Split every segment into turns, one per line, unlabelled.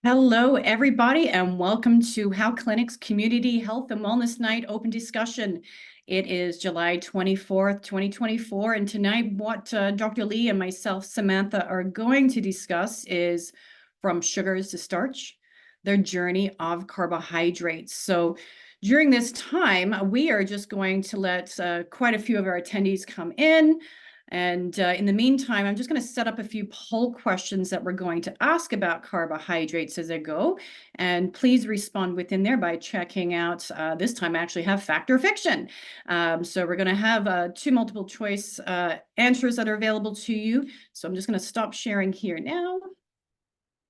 Hello, everybody, and welcome to How Clinic's Community Health and Wellness Night open discussion. It is July 24th, 2024, and tonight what Dr. Lee and myself, Samantha, are going to discuss is from sugars to starch, their journey of carbohydrates. So during this time, we are just going to let quite a few of our attendees come in. And in the meantime, I'm just going to set up a few poll questions that we're going to ask about carbohydrates as I go. And please respond within there by checking out, this time I actually have fact or fiction. So we're going to have two multiple choice answers that are available to you. So I'm just going to stop sharing here now.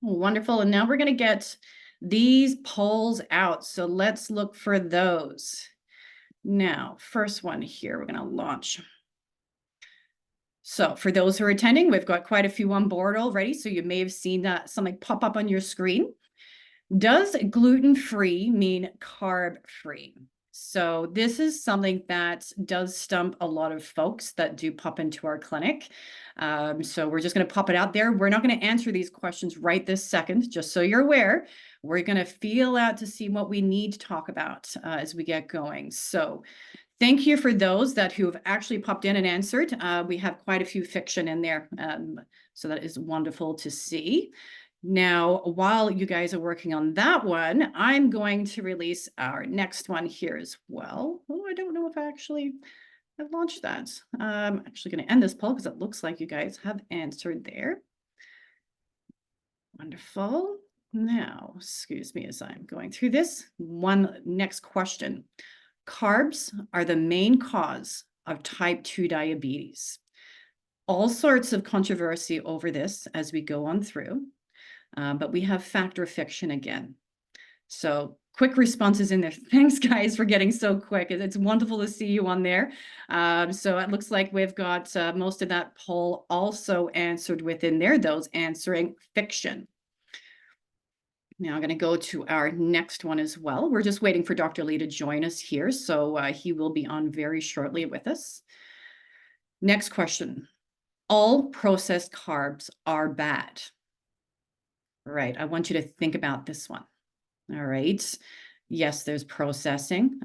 Wonderful. And now we're going to get these polls out. So let's look for those. Now, first one here, we're going to launch. So for those who are attending, we've got quite a few on board already. So you may have seen something pop up on your screen. Does gluten-free mean carb-free? So this is something that does stump a lot of folks that do pop into our clinic. So we're just going to pop it out there. We're not going to answer these questions right this second, just so you're aware. We're going to feel out to see what we need to talk about as we get going. So thank you for those who have actually popped in and answered. We have quite a few fiction in there, so that is wonderful to see. Now, while you guys are working on that one, I'm going to release our next one here as well. Oh, I don't know if I actually have launched that. I'm actually going to end this poll because it looks like you guys have answered there. Wonderful. Now, excuse me as I'm going through this. One next question. Carbs are the main cause of type 2 diabetes. All sorts of controversy over this as we go on through, but we have fact or fiction again. So quick responses in there. Thanks, guys, for getting so quick. It's wonderful to see you on there. So it looks like we've got most of that poll also answered within there, those answering fiction. Now I'm going to go to our next one as well. We're just waiting for Dr. Lee to join us here, so he will be on very shortly with us. Next question. All processed carbs are bad. Right, I want you to think about this one. All right. Yes, there's processing.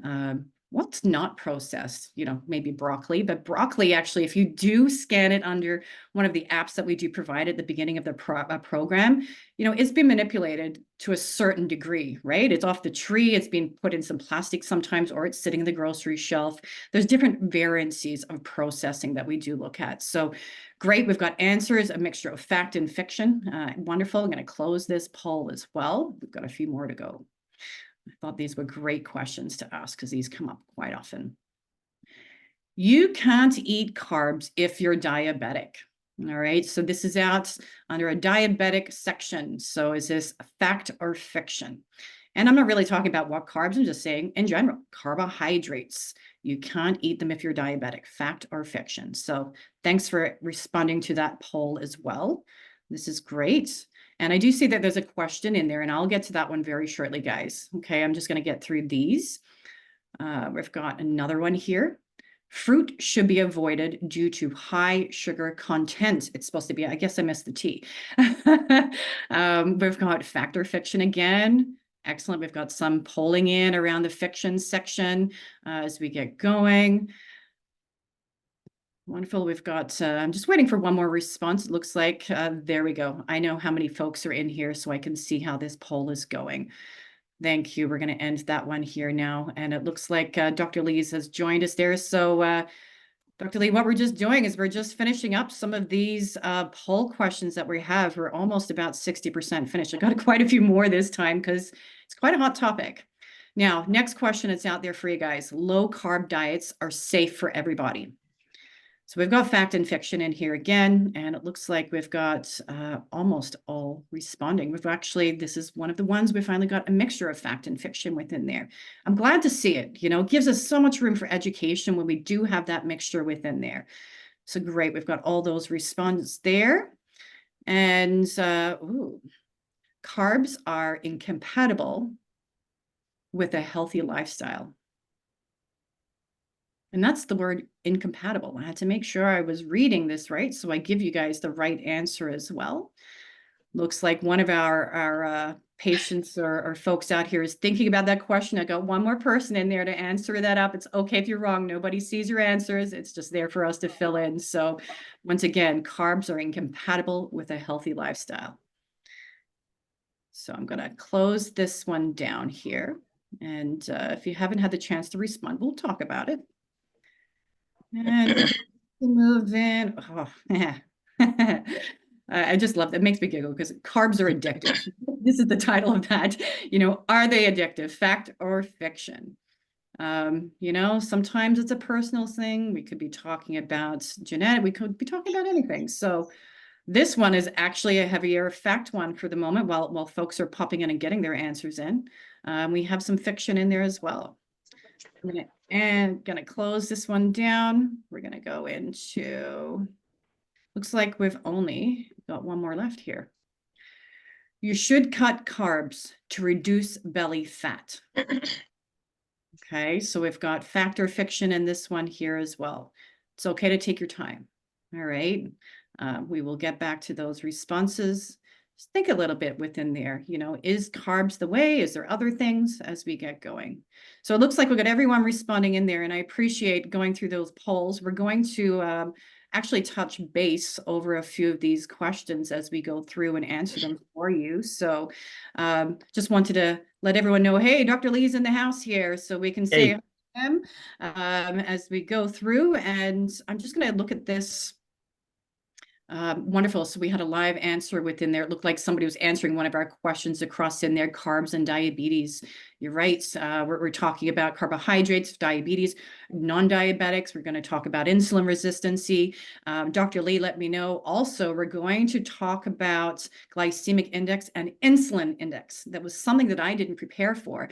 What's not processed? Maybe broccoli, but broccoli, actually, if you do scan it under one of the apps that we do provide at the beginning of the program, it's been manipulated to a certain degree, right? It's off the tree. It's being put in some plastic sometimes, or it's sitting in the grocery shelf. There's different variances of processing that we do look at. So great. We've got answers, a mixture of fact and fiction. Wonderful. I'm going to close this poll as well. We've got a few more to go. I thought these were great questions to ask because these come up quite often. You can't eat carbs if you're diabetic. All right, so this is out under a diabetic section. So is this a fact or fiction? And I'm not really talking about what carbs, I'm just saying in general, carbohydrates. You can't eat them if you're diabetic, fact or fiction. So thanks for responding to that poll as well. This is great. And I do see that there's a question in there, and I'll get to that one very shortly, guys. Okay, I'm just going to get through these. We've got another one here. Fruit should be avoided due to high sugar content. It's supposed to be, I guess I missed the T. We've got fact or fiction again. Excellent. We've got some polling in around the fiction section as we get going. Wonderful. We've got, I'm just waiting for one more response. It looks like, there we go. I know how many folks are in here, so I can see how this poll is going. Thank you. We're going to end that one here now. And it looks like Dr. Lees has joined us there. So Dr. Lee, what we're just doing is we're just finishing up some of these poll questions that we have. We're almost about 60% finished. I got quite a few more this time because it's quite a hot topic. Now, next question that's out there for you guys. Low carb diets are safe for everybody. So we've got fact and fiction in here again, and it looks like we've got almost all responding. This is one of the ones we finally got a mixture of fact and fiction within there. I'm glad to see it. It gives us so much room for education when we do have that mixture within there. So great, we've got all those responses there. And carbs are incompatible with a healthy lifestyle. And that's the word incompatible. I had to make sure I was reading this right, so I give you guys the right answer as well. Looks like one of our patients or folks out here is thinking about that question. I got one more person in there to answer that up. It's okay if you're wrong. Nobody sees your answers. It's just there for us to fill in. So once again, carbs are incompatible with a healthy lifestyle. So I'm going to close this one down here. And if you haven't had the chance to respond, we'll talk about it. And move in. Oh, yeah. I just love that. It makes me giggle because carbs are addictive. This is the title of that. Are they addictive? Fact or fiction? Sometimes it's a personal thing. We could be talking about genetic. We could be talking about anything. So this one is actually a heavier fact one for the moment while folks are popping in and getting their answers in. We have some fiction in there as well. I'm gonna close this one down. We're gonna go into, looks like we've only got one more left here. You should cut carbs to reduce belly fat. Okay, so we've got fact or fiction in this one here as well. It's okay to take your time. All right, we will get back to those responses. Just think a little bit within there. Is carbs the way? Is there other things as we get going? So it looks like we've got everyone responding in there, and I appreciate going through those polls. We're going to actually touch base over a few of these questions as we go through and answer them for you. So just wanted to let everyone know, hey, Dr. Lee's in the house here, so we can say hi to him as we go through. And I'm just going to look at this. Wonderful. So we had a live answer within there. It looked like somebody was answering one of our questions across in there, carbs and diabetes. You're right. We're talking about carbohydrates, diabetes, non-diabetics. We're going to talk about insulin resistancy. Dr. Lee let me know also we're going to talk about glycemic index and insulin index. That was something that I didn't prepare for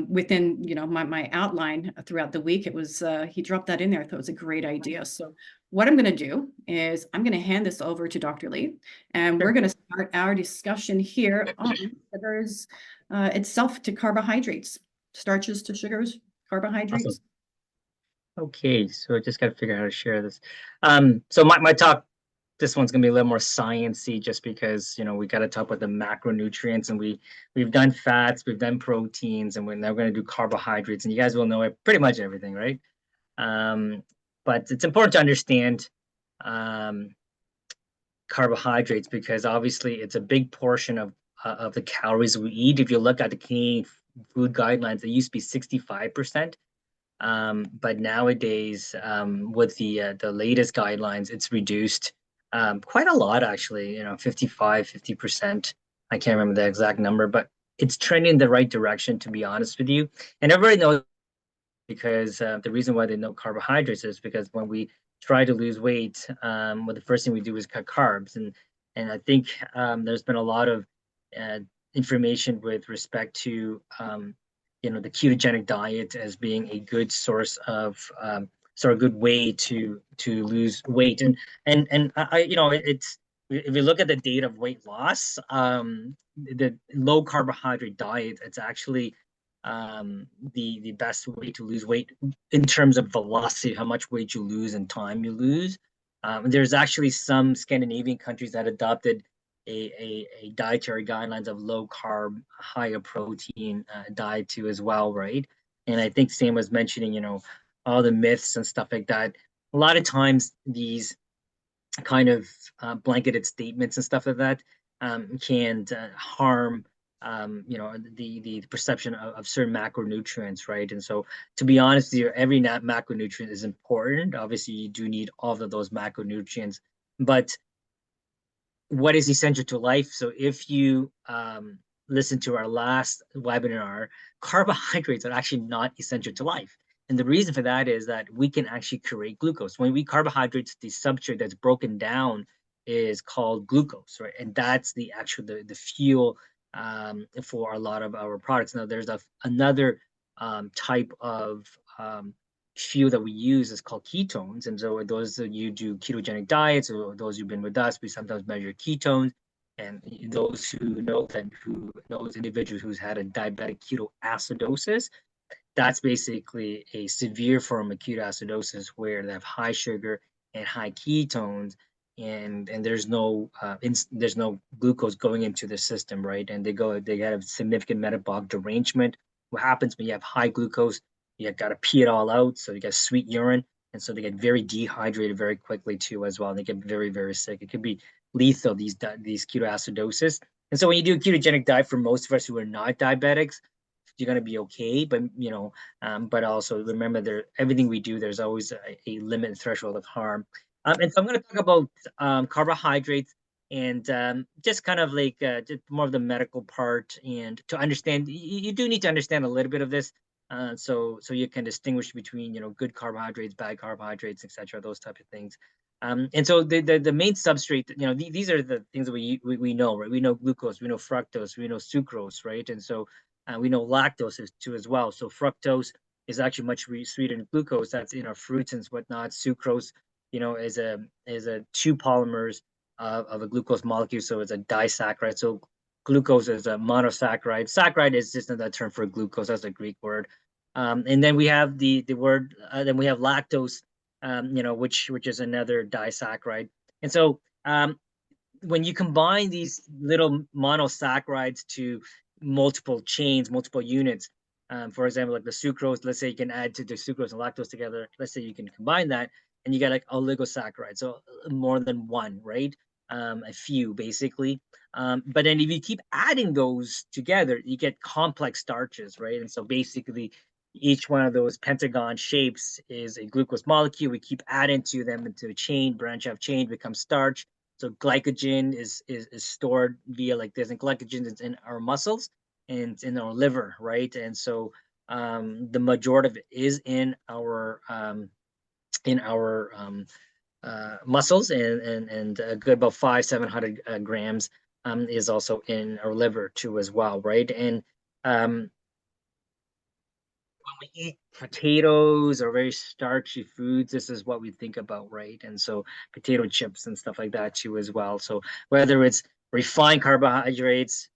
within my outline throughout the week. It was he dropped that in there. I thought it was a great idea. So what I'm going to do is I'm going to hand this over to Dr. Lee, and we're going to start our discussion here on sugars itself to carbohydrates, starches to sugars, carbohydrates.
Awesome. Okay, so I just got to figure out how to share this. So my talk, this one's gonna be a little more sciencey, just because we got to talk about the macronutrients, and we've done fats, we've done proteins, and we're now going to do carbohydrates, and you guys will know pretty much everything, right? But it's important to understand carbohydrates, because obviously it's a big portion of the calories we eat. If you look at the Canadian food guidelines, they used to be 65%. But nowadays, with the latest guidelines, it's reduced quite a lot, actually, 55, 50%. I can't remember the exact number, but it's trending in the right direction, to be honest with you. And everybody knows, because the reason why they know carbohydrates is because when we try to lose weight, the first thing we do is cut carbs. And I think there's been a lot of information with respect to the ketogenic diet as being a good source of sort of good way to lose weight. And it's, if you look at the data of weight loss, the low carbohydrate diet, it's actually the best way to lose weight in terms of velocity, how much weight you lose and time you lose. There's actually some Scandinavian countries that adopted a dietary guidelines of low carb, higher protein diet too as well, right? And I think Sam was mentioning, all the myths and stuff like that. A lot of times these kind of blanketed statements and stuff like that can harm the perception of certain macronutrients, right? And so, to be honest with you, every macronutrient is important. Obviously, you do need all of those macronutrients, but what is essential to life? So if you listen to our last webinar, carbohydrates are actually not essential to life. And the reason for that is that we can actually create glucose. When we carbohydrates, the substrate that's broken down is called glucose, right? And that's the actual the fuel for a lot of our products. Now there's another type of fuel that we use is called ketones. And so those of you do ketogenic diets, or those who've been with us, we sometimes measure ketones. And those who know that, who knows individuals who's had a diabetic ketoacidosis, that's basically a severe form of ketoacidosis where they have high sugar and high ketones. and there's no glucose going into the system, right? And they have a significant metabolic derangement. What happens when you have high glucose? You got to pee it all out, so you get sweet urine, and so they get very dehydrated very quickly too as well. And they get very, very sick. It could be lethal, these ketoacidosis. And so when you do a ketogenic diet, for most of us who are not diabetics, you're going to be okay. But but also remember, everything we do, there's always a limit and threshold of harm. And so I'm going to talk about carbohydrates, and just kind of like just more of the medical part. And to understand, you do need to understand a little bit of this, so you can distinguish between good carbohydrates, bad carbohydrates, etc. Those type of things. And so the main substrate, these are the things that we know, right? We know glucose, we know fructose, we know sucrose, right? And so we know lactose too as well. So fructose is actually much sweeter than glucose. That's in our fruits and whatnot. Sucrose, is a two polymers of a glucose molecule, so it's a disaccharide. So glucose is a monosaccharide. Saccharide is just another term for glucose. That's a Greek word. And then we have the word. Then we have lactose, which is another disaccharide. And so when you combine these little monosaccharides to multiple chains, multiple units, for example, like the sucrose, let's say you can add to the sucrose and lactose together. Let's say you can combine that, and you get like oligosaccharide, so more than one, right? A few basically. But then if you keep adding those together, you get complex starches, right? And so basically, each one of those pentagon shapes is a glucose molecule. We keep adding to them into a chain, branch of chain, becomes starch. So glycogen is stored via like this, and glycogen is in our muscles and in our liver, right? And so the majority of it is in our muscles, and a good about 700 grams is also in our liver too as well, right? And when we eat potatoes or very starchy foods, this is what we think about, right? And so potato chips and stuff like that too as well. So whether it's refined carbohydrates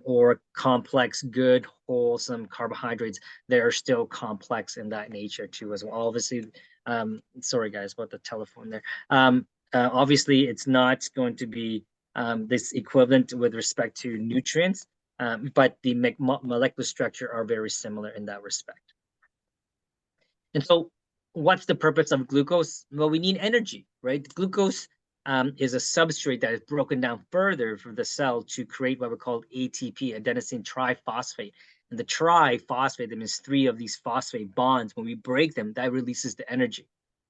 or complex, good, wholesome carbohydrates, they are still complex in that nature too as well. Obviously, sorry guys about the telephone there. Obviously, it's not going to be this equivalent with respect to nutrients, but the molecular structure are very similar in that respect. And so what's the purpose of glucose? Well, we need energy, right? Glucose is a substrate that is broken down further for the cell to create what we call ATP, adenosine triphosphate. And the triphosphate, that means three of these phosphate bonds. When we break them, that releases the energy,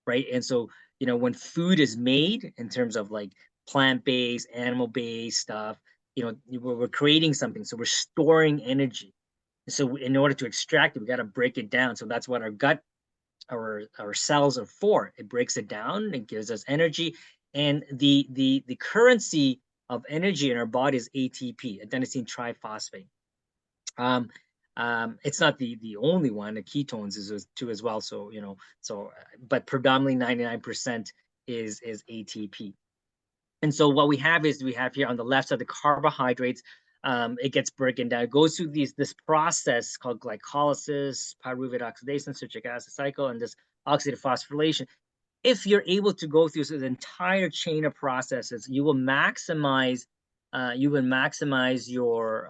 right? And so, when food is made in terms of like plant-based, animal-based stuff, we're creating something. So we're storing energy. So in order to extract it, we got to break it down. So that's what our gut, our cells are for. It breaks it down, it gives us energy, and the currency of energy in our body is ATP, adenosine triphosphate. It's not the only one. The ketones is too as well. So but predominantly 99% is ATP. And so what we have here on the left side the carbohydrates. It gets broken down. It goes through this process called glycolysis, pyruvate oxidation, citric acid cycle, and this oxidative phosphorylation. If you're able to go through the entire chain of processes, you will maximize your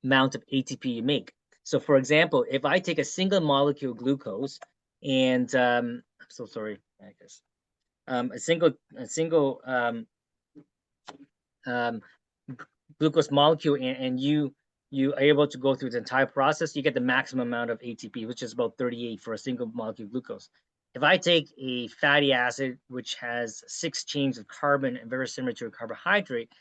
amount of ATP you make. So, for example, if I take a single molecule glucose, and I'm so sorry, I guess a single glucose molecule, and you are able to go through the entire process, you get the maximum amount of ATP, which is about 38 for a single molecule glucose. If I take a fatty acid, which has 6 chains of carbon and very similar to a carbohydrate,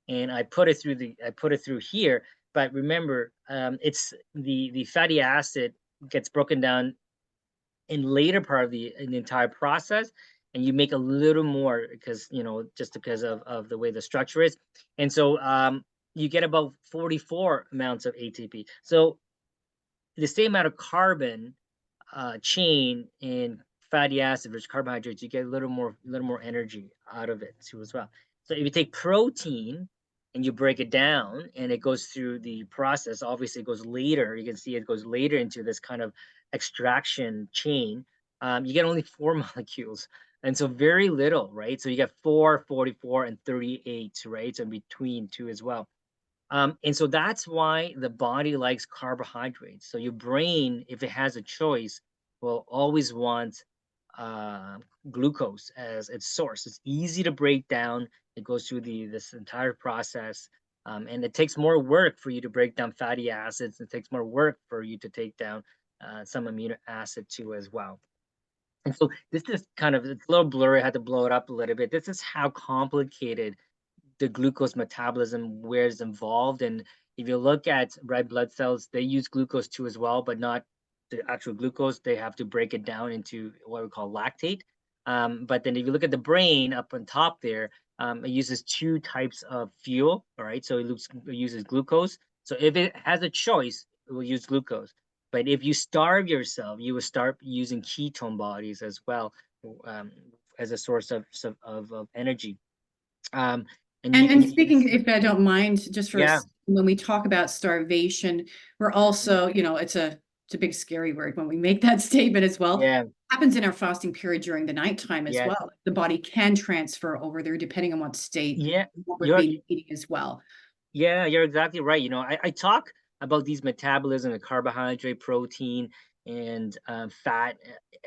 and I put it through here, but remember, it's the fatty acid gets broken down in later part of the entire process, and you make a little more because just because of the way the structure is, and so you get about 44 amounts of ATP. So the same amount of carbon chain in fatty acid versus carbohydrates, you get a little more energy out of it too as well. So if you take protein and you break it down and it goes through the process, obviously it goes later. You can see it goes later into this kind of extraction chain. you get only 4 molecules. And so very little, right? So you get 4, 44, and 38, right? So in between two as well. And so that's why the body likes carbohydrates. So your brain, if it has a choice, will always want uh, glucose as its source. It's easy to break down. It goes through this entire process, and it takes more work for you to break down fatty acids. It takes more work for you to take down some amino acid too as well. And so this is kind of, it's a little blurry. I had to blow it up a little bit. This is how complicated the glucose metabolism, where it's involved. And if you look at red blood cells, they use glucose too as well, but not the actual glucose. They have to break it down into what we call lactate. But then if you look at the brain up on top there, it uses two types of fuel, all right? So it uses glucose. So if it has a choice, it will use glucose. But if you starve yourself, you will start using ketone bodies as well, um, as a source of energy. Um, and you
And
can even
speaking,
see,
if I don't mind, just for
yeah,
when we talk about starvation, we're also, it's a big scary word when we make that statement as well.
yeah,
Happens in our fasting period during the nighttime as
yes,
well. The body can transfer over there depending on what state,
yeah,
what we're
you're
eating as well.
yeah, you're exactly right. I talk about these metabolism of carbohydrate, protein, and fat.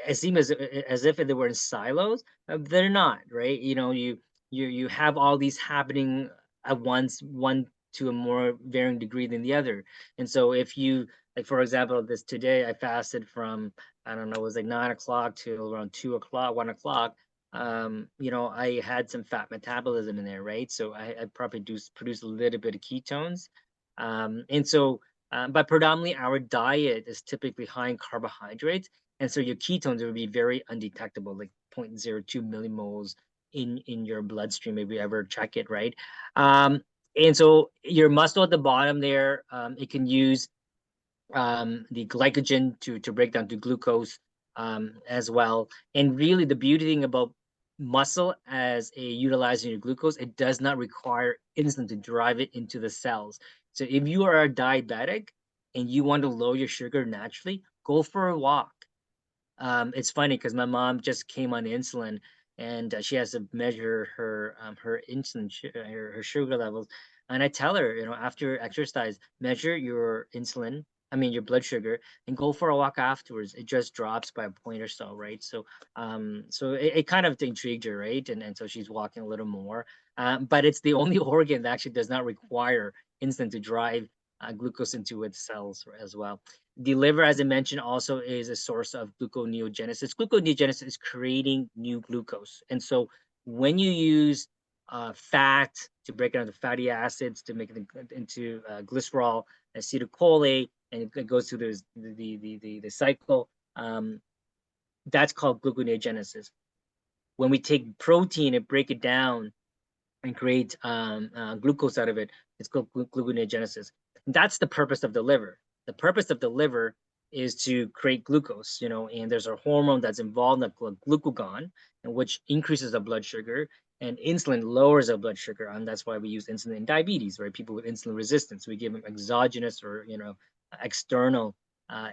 It seems as if they were in silos. They're not, right? You have all these happening at once, one to a more varying degree than the other. And so, if you like, for example, this today, I fasted from, I don't know, it was like 9 o'clock till around 2 o'clock, 1 o'clock. I had some fat metabolism in there, right? So I probably produce a little bit of ketones. And so, but predominantly our diet is typically high in carbohydrates. And so your ketones would be very undetectable, like 0.02 millimoles in your bloodstream if you ever check it, right? And so your muscle at the bottom there, it can use the glycogen to break down to glucose as well. And really, the beauty thing about muscle as a utilizing your glucose, it does not require insulin to drive it into the cells. So if you are a diabetic and you want to lower your sugar naturally, go for a walk. It's funny because my mom just came on insulin, and she has to measure her insulin, her sugar levels. And I tell her, after exercise, measure your insulin, I mean your blood sugar, and go for a walk afterwards. It just drops by a point or so, right? So it kind of intrigued her, right? And so she's walking a little more. But it's the only organ that actually does not require insulin to drive glucose into its cells as well. The liver, as I mentioned, also is a source of gluconeogenesis. Gluconeogenesis is creating new glucose. And so when you use fat to break down the fatty acids to make it into glycerol, acetylcholine, and it goes through the cycle, that's called gluconeogenesis. When we take protein and break it down and create glucose out of it. It's called gluconeogenesis. That's the purpose of the liver. The purpose of the liver is to create glucose, and there's a hormone that's involved called glucagon, and which increases the blood sugar, and insulin lowers the blood sugar, and that's why we use insulin in diabetes, right? People with insulin resistance, we give them exogenous or external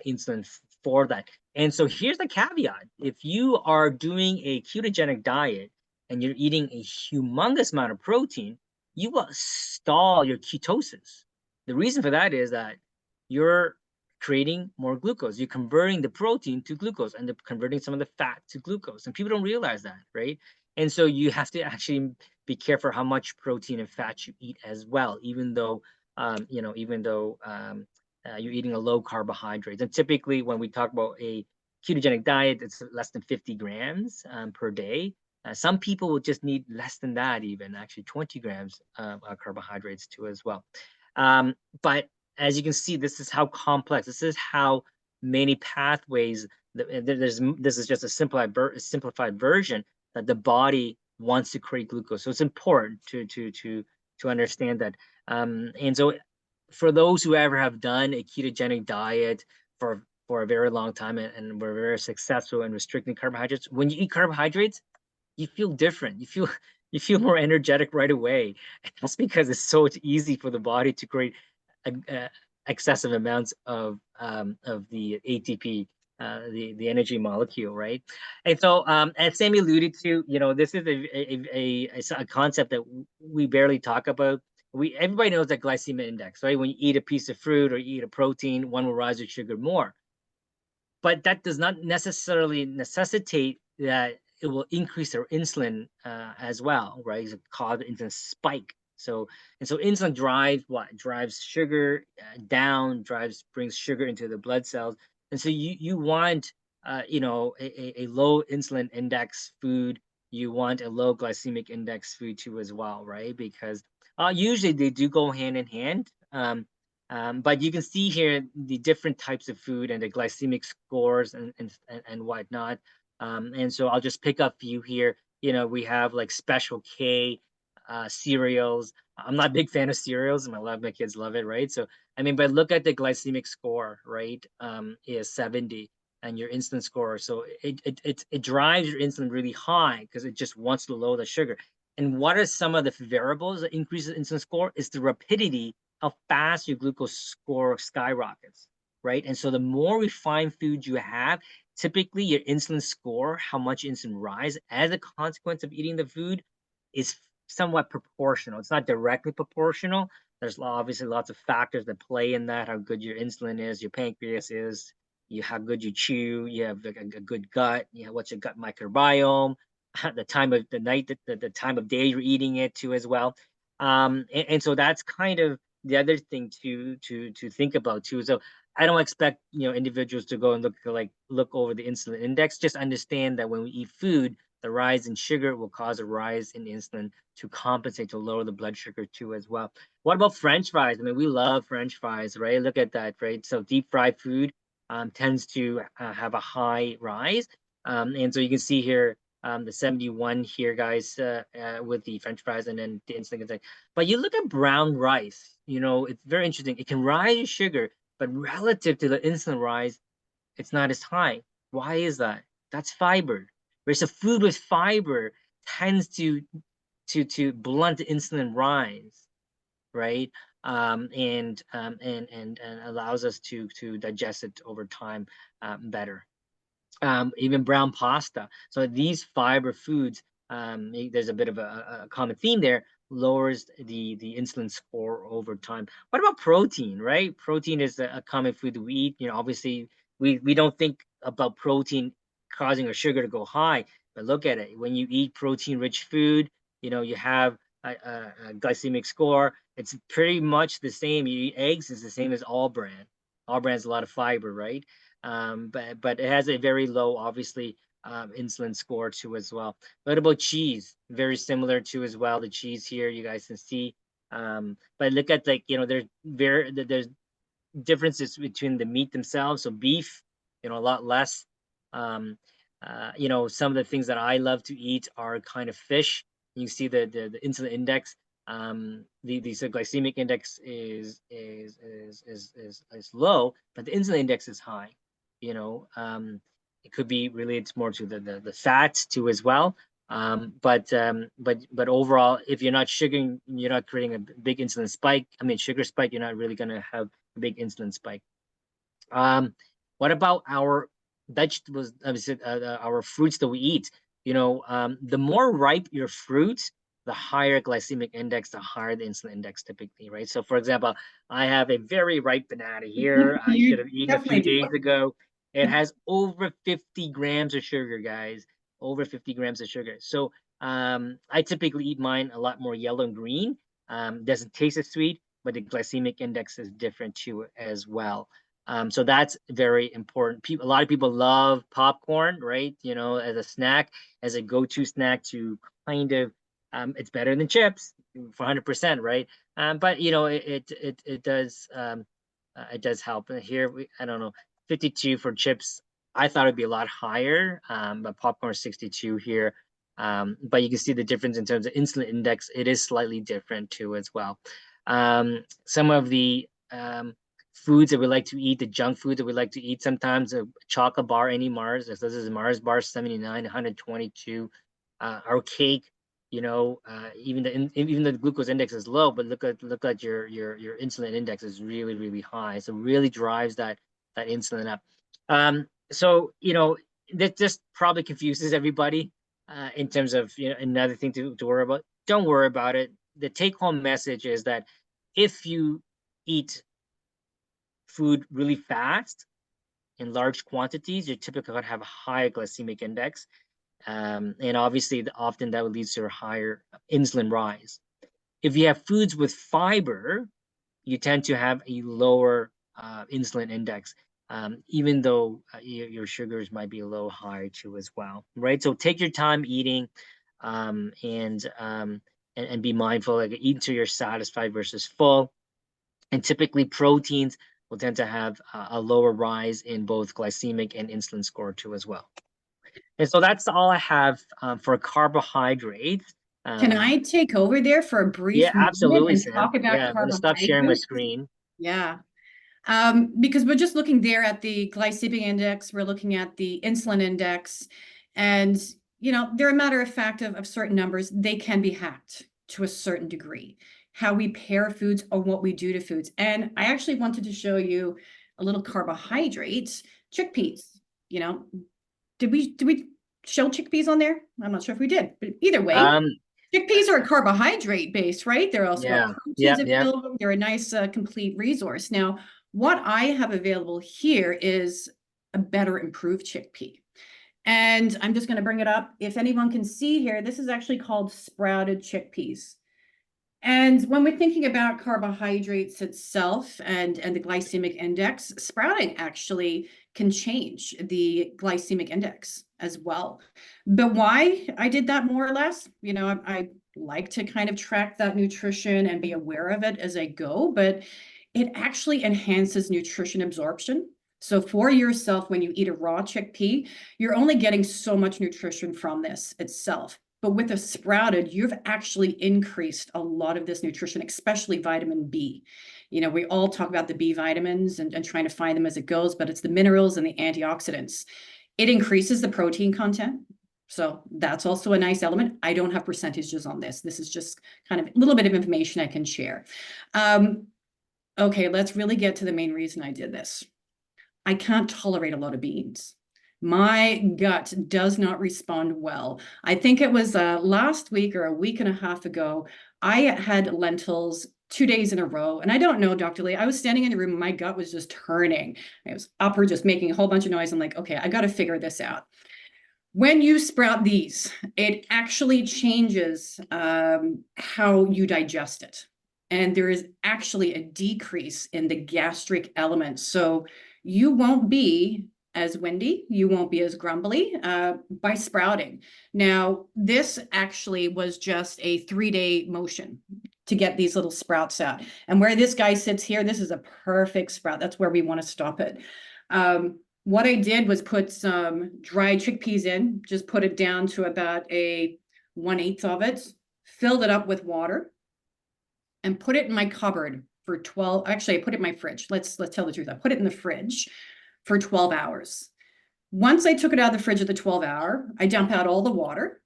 insulin for that. And so here's the caveat: if you are doing a ketogenic diet and you're eating a humongous amount of protein, you will stall your ketosis. The reason for that is that you're creating more glucose. You're converting the protein to glucose and converting some of the fat to glucose. And people don't realize that, right? And so you have to actually be careful how much protein and fat you eat as well, even though you're eating a low carbohydrates. And typically, when we talk about a ketogenic diet, it's less than 50 grams per day. Some people will just need less than that, even actually 20 grams of carbohydrates too as well. But as you can see, this is how complex, this is how many pathways, this is just a simplified version that the body wants to create glucose. So it's important to understand that. And so for those who ever have done a ketogenic diet for a very long time and were very successful in restricting carbohydrates, when you eat carbohydrates, you feel different. You feel more energetic right away. And that's because it's so easy for the body to create excessive amounts of the ATP the energy molecule, right? And so, as Sammy alluded to, this is a concept that we barely talk about. Everybody knows that glycemic index, right? When you eat a piece of fruit or you eat a protein, one will rise your sugar more, but that does not necessarily necessitate that it will increase their insulin as well, right? It's called insulin spike. So insulin drives what? Drives sugar down, brings sugar into the blood cells. And so you want a low insulin index food. You want a low glycemic index food too as well, right? Because usually they do go hand in hand. But you can see here the different types of food and the glycemic scores and whatnot. And so I'll just pick up a few here. We have like Special K cereals. I'm not a big fan of cereals, and my kids love it, right? So I mean, but look at the glycemic score, right? Is 70, and your insulin score. So it drives your insulin really high because it just wants to lower the sugar. And what are some of the variables that increase the insulin score? Is the rapidity how fast your glucose score skyrockets, right? And so the more refined food you have, typically your insulin score, how much insulin rise as a consequence of eating the food, is somewhat proportional. It's not directly proportional. There's obviously lots of factors that play in that, how good your insulin is, your pancreas is, how good you chew, you have a good gut, what's your gut microbiome, the time of the night, the time of day you're eating it too as well. And so that's kind of the other thing to think about too. So I don't expect individuals to go and look over the insulin index. Just understand that when we eat food, the rise in sugar will cause a rise in insulin to compensate to lower the blood sugar too as well. What about French fries? I mean, we love French fries, right? Look at that, right? So deep fried food tends to have a high rise, and so you can see here the 71 here, guys, with the French fries and then the insulin. But you look at brown rice, it's very interesting. It can rise sugar, but relative to the insulin rise, it's not as high. Why is that? That's fiber. Whereas a food with fiber tends to blunt the insulin rise, right? And allows us to digest it over time better. Even brown pasta. So these fiber foods, there's a bit of a common theme there, lowers the insulin score over time. What about protein, right? Protein is a common food that we eat. Obviously we don't think about protein causing our sugar to go high, but look at it. When you eat protein-rich food, you have a glycemic score. It's pretty much the same. You eat eggs, it's the same as all bran. All bran has a lot of fiber, right? But it has a very low, obviously, insulin score too as well. What about cheese? Very similar to as well. The cheese here, you guys can see. But look at there's differences between the meat themselves. So beef, a lot less. Some of the things that I love to eat are kind of fish. You can see the insulin index. The glycemic index is low, but the insulin index is high. It could be related more to the fats too as well. But overall, if you're not sugaring, you're not creating a big insulin spike. I mean, sugar spike. You're not really going to have a big insulin spike. What about our vegetables? Our fruits that we eat. The more ripe your fruit, the higher glycemic index, the higher the insulin index typically, right? So, for example, I have a very ripe banana here. I should
You
have eaten a few
definitely
days
do.
ago. It has over 50 grams of sugar, guys. Over 50 grams of sugar. So, I typically eat mine a lot more yellow and green. Doesn't taste as sweet, but the glycemic index is different too as well. So that's very important. A lot of people love popcorn, right? As a snack, as a go-to snack to kind of, it's better than chips for 100%, right? But it does help. Here, I don't know, 52 for chips. I thought it'd be a lot higher, but popcorn is 62 here. But you can see the difference in terms of insulin index. It is slightly different too as well. Some of the foods that we like to eat, the junk food that we like to eat sometimes, a chocolate bar, any Mars. This is Mars bar 79, 122. Our cake, even the glucose index is low, but look at your insulin index is really, really high. So really drives that insulin up. So, this just probably confuses everybody in terms of, another thing to worry about. Don't worry about it. The take-home message is that if you eat food really fast in large quantities, you're typically going to have a high glycemic index. And obviously, often that will lead to a higher insulin rise. If you have foods with fiber, you tend to have a lower insulin index, even though your sugars might be a little higher too as well, right? So take your time eating, and be mindful, like eat until you're satisfied versus full. And typically, proteins will tend to have a lower rise in both glycemic and insulin score too as well. And so that's all I have for carbohydrates.
Can
Um,
I take over there for a
yeah,
brief moment
absolutely,
and
Sam.
talk about
Yeah, I'm gonna stop sharing my
carbohydrates?
screen.
Yeah. Because we're just looking there at the glycemic index, we're looking at the insulin index, and they're a matter of fact of certain numbers, they can be hacked to a certain degree. How we pair foods or what we do to foods. And I actually wanted to show you a little carbohydrates, chickpeas. You know, did we show chickpeas on there? I'm not sure if we did, but either way,
Um,
chickpeas are carbohydrate based, right? They're also got
yeah,
proteins
yeah,
that
yeah.
fill them. They're a nice, complete resource. Now, what I have available here is a better improved chickpea. And I'm just going to bring it up. If anyone can see here, this is actually called sprouted chickpeas. And when we're thinking about carbohydrates itself and the glycemic index, sprouting actually can change the glycemic index as well. But why I did that more or less, I like to kind of track that nutrition and be aware of it as I go, but it actually enhances nutrition absorption. So for yourself, when you eat a raw chickpea, you're only getting so much nutrition from this itself. But with a sprouted, you've actually increased a lot of this nutrition, especially vitamin B. We all talk about the B vitamins and trying to find them as it goes, but it's the minerals and the antioxidants. It increases the protein content. So that's also a nice element. I don't have percentages on this. This is just kind of a little bit of information I can share. Okay, let's really get to the main reason I did this. I can't tolerate a lot of beans. My gut does not respond well. I think it was last week or a week and a half ago, I had lentils 2 days in a row. And I don't know, Dr. Lee, I was standing in the room, my gut was just turning. I was upper, just making a whole bunch of noise. I'm like, okay, I got to figure this out. When you sprout these, it actually changes how you digest it. And there is actually a decrease in the gastric element. So you won't be as windy, you won't be as grumbly by sprouting. Now, this actually was just a 3-day motion to get these little sprouts out. And where this guy sits here, this is a perfect sprout. That's where we want to stop it. What I did was put some dried chickpeas in, just put it down to about a 1/8 of it, filled it up with water, and put it in my cupboard for 12. Actually, I put it in my fridge. Let's tell the truth. I put it in the fridge for 12 hours. Once I took it out of the fridge at the 12-hour, I dump out all the water,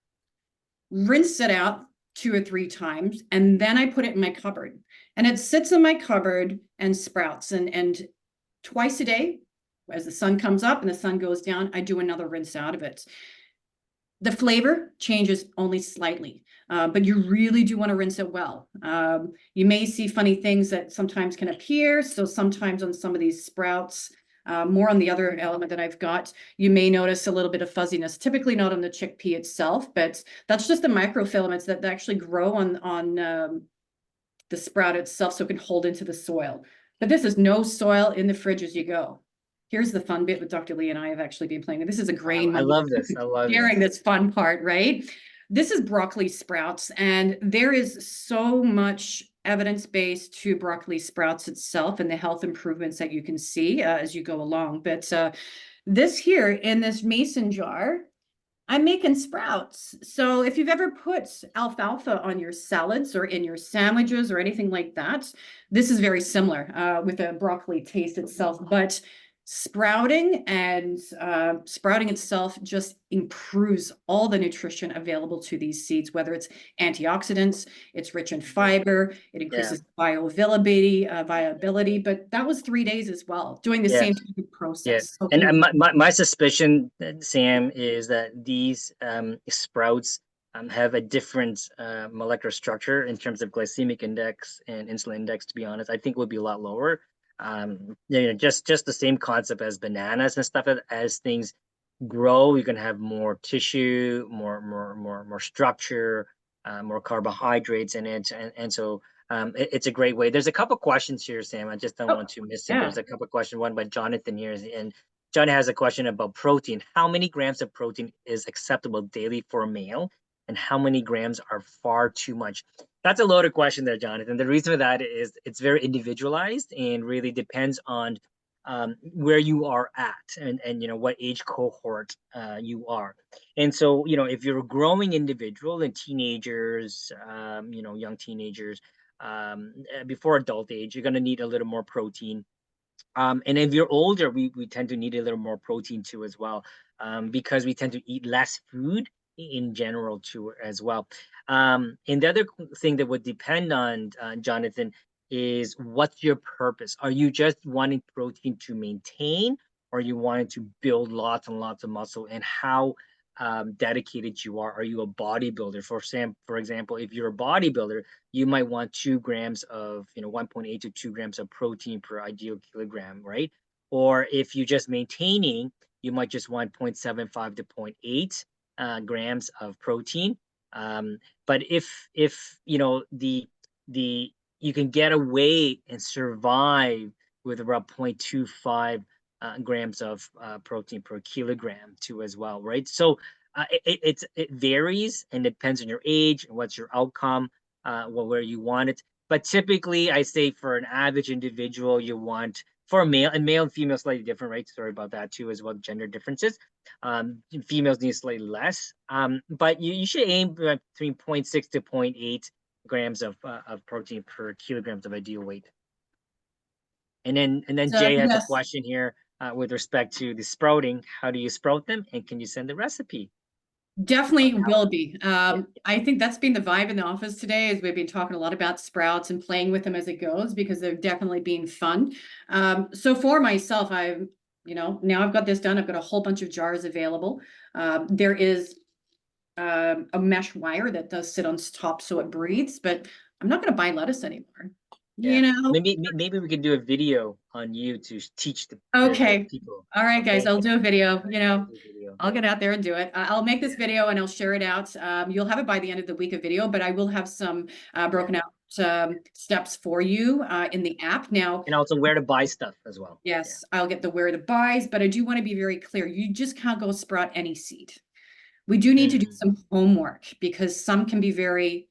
rinse it out 2 or 3 times, and then I put it in my cupboard. And it sits in my cupboard and sprouts. And twice a day, as the sun comes up and the sun goes down, I do another rinse out of it. The flavor changes only slightly, but you really do want to rinse it well. You may see funny things that sometimes can appear. So sometimes on some of these sprouts, more on the other element that I've got, you may notice a little bit of fuzziness, typically not on the chickpea itself, but that's just the microfilaments that actually grow on the sprout itself so it can hold into the soil. But this is no soil in the fridge as you go. Here's the fun bit with Dr. Lee and I have actually been playing. This is a grain
I
moment.
love this. I love
Sharing
this.
this fun part, right? This is broccoli sprouts, and there is so much evidence-based to broccoli sprouts itself and the health improvements that you can see as you go along. But this here in this mason jar, I'm making sprouts. So if you've ever put alfalfa on your salads or in your sandwiches or anything like that, this is very similar with a broccoli taste itself. But Sprouting and sprouting itself just improves all the nutrition available to these seeds, whether it's antioxidants, it's rich in fiber, it
Yeah.
increases viability. But that was 3 days as well, doing the
Yeah.
same type of
Yeah.
process. So
And my suspicion, Sam, is that these sprouts have a different molecular structure in terms of glycemic index and insulin index. To be honest, I think would be a lot lower. Just the same concept as bananas and stuff. As things grow, you can have more tissue, more structure, more carbohydrates in it, and so it's a great way. There's a couple questions here, Sam. I just don't
oh,
want to miss it.
yeah.
There's a couple questions. One by Jonathan here, and John has a question about protein. How many grams of protein is acceptable daily for a male, and how many grams are far too much? That's a loaded question there, Jonathan. The reason for that is it's very individualized and really depends on where you are at and what age cohort you are. And so, if you're a growing individual and teenagers, young teenagers, before adult age, you're going to need a little more protein. And if you're older, we tend to need a little more protein too as well, because we tend to eat less food in general too as well. And the other thing that would depend on, Jonathan, is what's your purpose? Are you just wanting protein to maintain, or you wanting to build lots and lots of muscle? And how dedicated you are? Are you a bodybuilder? For example, if you're a bodybuilder, you might want 2 grams of, 1.8 to 2 grams of protein per ideal kilogram, right? Or if you're just maintaining, you might just want 0.75 to zero point 0.8 grams of protein. But if the you can get away and survive with about 0.25 grams of protein per kilogram too as well, right? So it varies and depends on your age and what's your outcome, where you want it. But typically, I say for an average individual, you want, for a male, and male and female slightly different, right? Sorry about that too, as well, gender differences. Females need slightly less, but you should aim between 0.6 to zero point 0.8 grams of protein per kilograms of ideal weight. And then
So,
Jay has a
yes,
question here with respect to the sprouting. How do you sprout them, and can you send the recipe on
definitely
how?
will be.
Yeah,
I think that's been the vibe in the office today, is we've been talking a lot about sprouts and playing with them as it goes, because they're definitely being fun. So for myself, now I've got this done. I've got a whole bunch of jars available. There is a mesh wire that does sit on top so it breathes, but I'm not going to buy lettuce anymore.
yeah.
You know,
Maybe we can do a video on you to teach the
Okay.
people.
All right, guys,
Okay,
I'll do a video,
we'll do a video.
I'll get out there and do it. I'll make this
Yeah,
video and I'll share it out. You'll have it by the end of the week, of video, but I will have some
yeah,
broken out steps for you in the app. Now,
and also where to buy stuff as well. Yeah.
yes, I'll get the where to buys, but I do want to be very clear. You just can't go sprout any seed. We do need to do
Mm.
some homework, because some can be very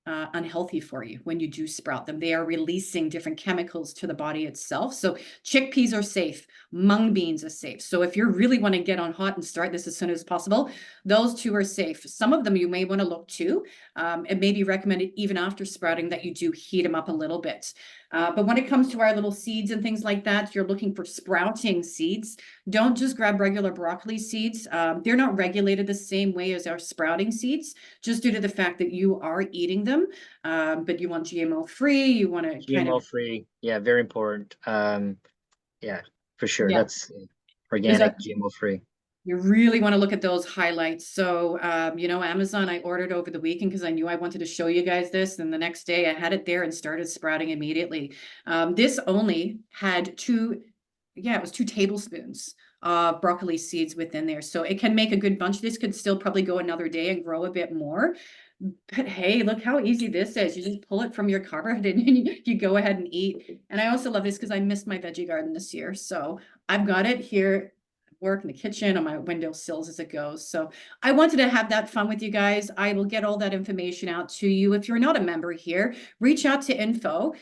unhealthy for you when you do sprout them. They are releasing different chemicals to the body itself. So chickpeas are safe, mung beans are safe. So if you really want to get on hot and start this as soon as possible, those two are safe. Some of them you may want to look to. It may be recommended even after sprouting that you do heat them up a little bit. But when it comes to our little seeds and things like that, if you're looking for sprouting seeds, don't just grab regular broccoli seeds. They're not regulated the same way as our sprouting seeds, just due to the fact that you are eating them. But you want GMO free, you want to kind
GMO
of,
free. Yeah, very important. Yeah, for sure.
yeah,
That's
because
organic, GMO free.
you really want to look at those highlights. So, Amazon, I ordered over the weekend because I knew I wanted to show you guys this. And the next day I had it there and started sprouting immediately. This only had it was 2 tablespoons of broccoli seeds within there. So it can make a good bunch. This could still probably go another day and grow a bit more. But hey, look how easy this is. You just pull it from your cupboard and you go ahead and eat. And I also love this because I missed my veggie garden this year. So I've got it here, work in the kitchen, on my windowsills as it goes. So I wanted to have that fun with you guys. I will get all that information out to you. If you're not a member here, reach out to info,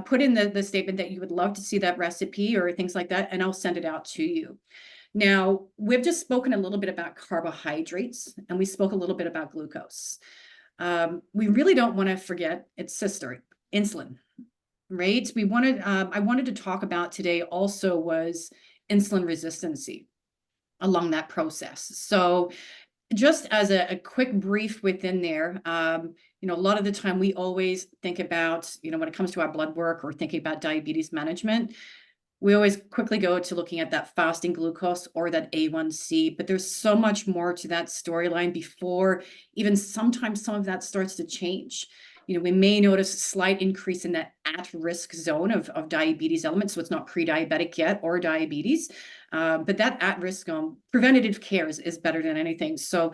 put in the statement that you would love to see that recipe or things like that, and I'll send it out to you. Now, we've just spoken a little bit about carbohydrates, and we spoke a little bit about glucose. We really don't want to forget its sister, insulin, right? I wanted to talk about today also was insulin resistancy along that process. So just as a quick brief within there, you know, a lot of the time we always think about, you know, when it comes to our blood work or thinking about diabetes management, we always quickly go to looking at that fasting glucose or that A1C, but there's so much more to that storyline before even sometimes some of that starts to change. You know, we may notice a slight increase in that at-risk zone of diabetes elements. So it's not pre-diabetic yet or diabetes, but that at-risk preventative care is better than anything. So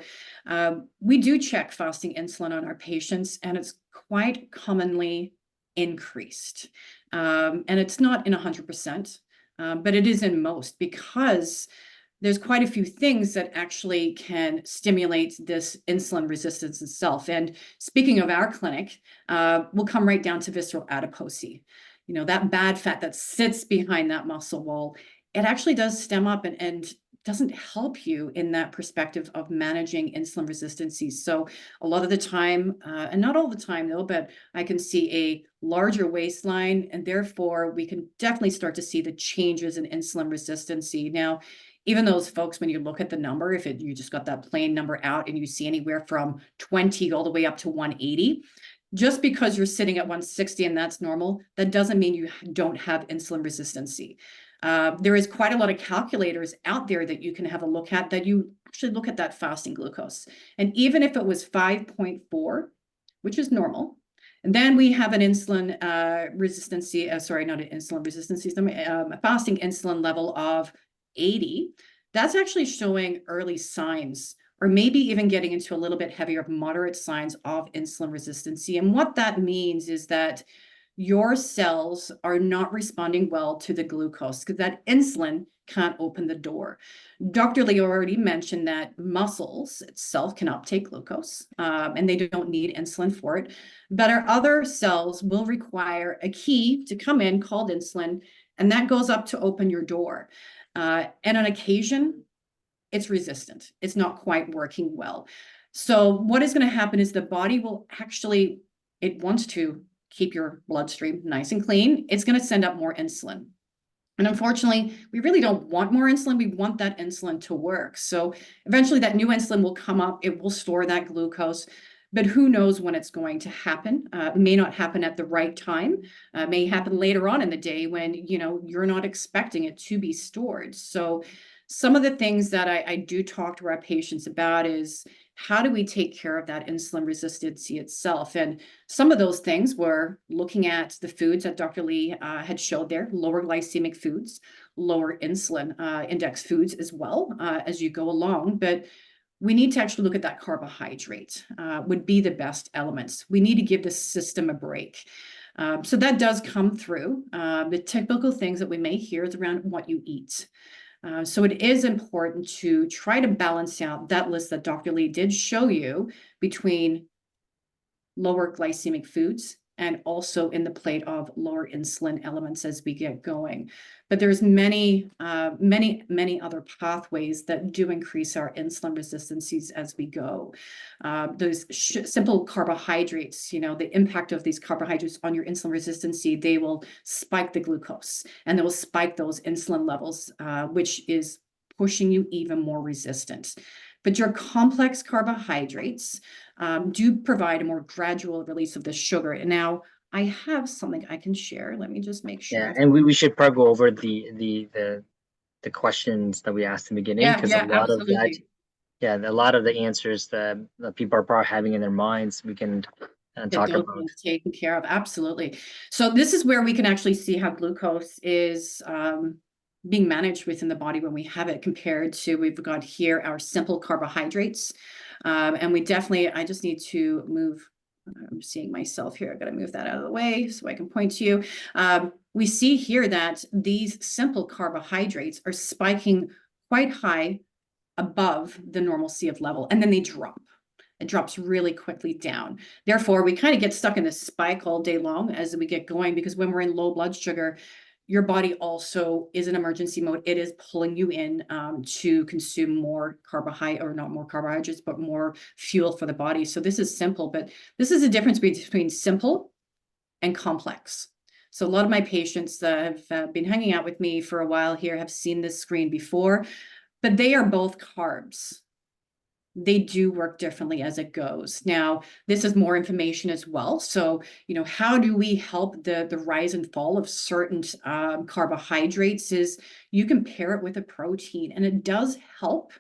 we do check fasting insulin on our patients, and it's quite commonly increased. And it's not in 100%, but it is in most, because there's quite a few things that actually can stimulate this insulin resistance itself. And speaking of our clinic, we'll come right down to visceral adiposity. You know, that bad fat that sits behind that muscle wall, it actually does stem up and doesn't help you in that perspective of managing insulin resistancy. So a lot of the time, and not all the time though, but I can see a larger waistline, and therefore we can definitely start to see the changes in insulin resistancy. Now, even those folks, when you look at the number, if you just got that plain number out and you see anywhere from 20 all the way up to 180, just because you're sitting at 160 and that's normal, that doesn't mean you don't have insulin resistancy. There is quite a lot of calculators out there that you can have a look at, that you actually look at that fasting glucose. And even if it was 5.4, which is normal, and then we have an insulin resistancy, sorry, not an insulin resistancy, a fasting insulin level of 80, that's actually showing early signs, or maybe even getting into a little bit heavier, moderate signs of insulin resistancy. And what that means is that your cells are not responding well to the glucose, because that insulin can't open the door. Dr. Lee already mentioned that muscles itself can uptake glucose, and they don't need insulin for it. But our other cells will require a key to come in called insulin, and that goes up to open your door. And on occasion, it's resistant. It's not quite working well. So what is going to happen is the body will actually, it wants to keep your bloodstream nice and clean. It's going to send up more insulin. And unfortunately, we really don't want more insulin. We want that insulin to work. So eventually that new insulin will come up. It will store that glucose. But who knows when it's going to happen? It may not happen at the right time. May happen later on in the day when, you know, you're not expecting it to be stored. So some of the things that I do talk to our patients about is, how do we take care of that insulin resistancy itself? And some of those things were looking at the foods that Dr. Lee had showed there, lower glycemic foods, lower insulin index foods as well, as you go along. But we need to actually look at that carbohydrate, would be the best elements. We need to give the system a break. So that does come through. The typical things that we may hear is around what you eat. So it is important to try to balance out that list that Dr. Lee did show you between lower glycemic foods and also in the plate of lower insulin elements as we get going. But there's many other pathways that do increase our insulin resistancies as we go. Those simple carbohydrates, you know, the impact of these carbohydrates on your insulin resistancy, they will spike the glucose and they will spike those insulin levels, which is pushing you even more resistant. But your complex carbohydrates do provide a more gradual release of the sugar. And now I have something I can share. Let me just make sure.
Yeah, and we should probably go over the questions that we asked in the beginning, because a
Yeah,
lot of that,
absolutely.
yeah, a lot of the answers that people are probably having in their minds, we can
Get
talk
those
about.
things taken care of. Absolutely. So this is where we can actually see how glucose is being managed within the body when we have it, compared to, we've got here our simple carbohydrates. And we definitely, I just need to move, I'm seeing myself here. I've got to move that out of the way so I can point to you. We see here that these simple carbohydrates are spiking quite high above the normalcy of level, and then they drop. It drops really quickly down. Therefore, we kind of get stuck in this spike all day long as we get going, because when we're in low blood sugar, your body also is in emergency mode. It is pulling you in to consume more carbohydrate, or not more carbohydrates, but more fuel for the body. So this is simple, but this is the difference between simple and complex. So a lot of my patients that have been hanging out with me for a while here have seen this screen before, but they are both carbs. They do work differently as it goes. Now, this is more information as well. So, how do we help the rise and fall of certain carbohydrates is you can pair it with a protein, and it does help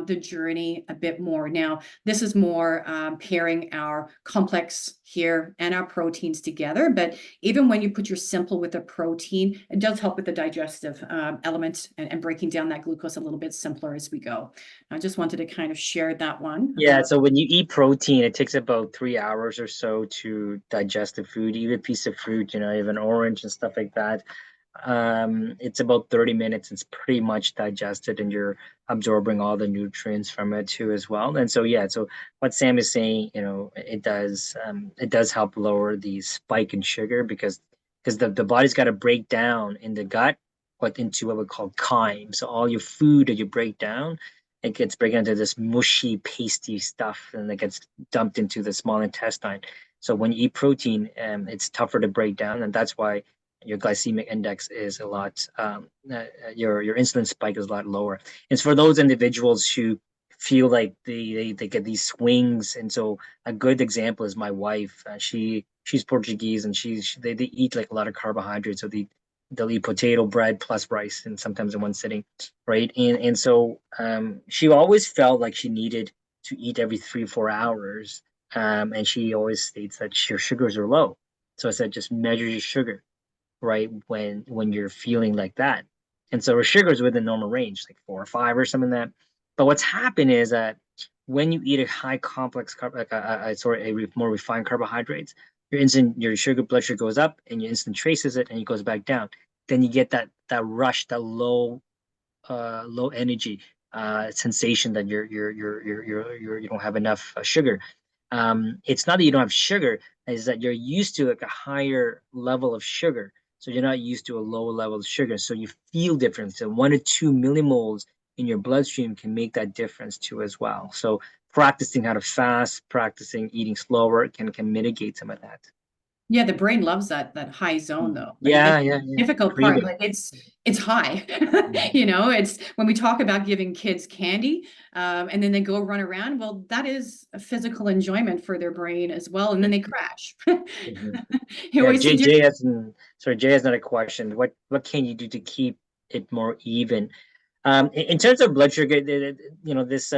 the journey a bit more. Now, this is more pairing our complex here and our proteins together. But even when you put your simple with a protein, it does help with the digestive element and breaking down that glucose a little bit simpler as we go. I just wanted to kind of share that one.
Yeah, so when you eat protein, it takes about 3 hours or so to digest the food. Eat a piece of fruit, you have an orange and stuff like that. It's about 30 minutes. It's pretty much digested, and you're absorbing all the nutrients from it too as well. And so yeah, so what Sam is saying, it does help lower the spike in sugar because the body's got to break down in the gut into what we call chyme. So all your food that you break down, it gets broken into this mushy, pasty stuff, and it gets dumped into the small intestine. So when you eat protein, it's tougher to break down, and that's why your glycemic index is a lot, your insulin spike is a lot lower. It's for those individuals who feel like they get these swings. And so a good example is my wife. She's Portuguese, and they eat like a lot of carbohydrates. So they'll eat potato bread plus rice, and sometimes in one sitting, right? And so she always felt like she needed to eat every 3 4 hours, and she always states that your sugars are low. So I said, just measure your sugar, right, when you're feeling like that. And so her sugar is within normal range, like 4 or 5 or something like that. But what's happened is that when you eat a high complex carb, like more refined carbohydrates, your sugar blood sugar goes up, and your insulin traces it, and it goes back down. Then you get that rush, that low energy sensation that you don't have enough sugar. It's not that you don't have sugar, is that you're used to like a higher level of sugar. So you're not used to a low level of sugar. So you feel different. So 1 or 2 millimoles in your bloodstream can make that difference too as well. So practicing how to fast, practicing eating slower can mitigate some of that.
Yeah, the brain loves that high zone though. Like
Yeah,
the
yeah, yeah.
difficult part,
Craving.
like it's high.
Mhm.
It's when we talk about giving kids candy, and then they go run around. Well, that is a physical enjoyment for their brain as well, and then they crash.
Mhm.
You
Yeah,
always see
Jay has sorry, Jay has another question. What can you do to keep it more even? In terms of blood sugar, this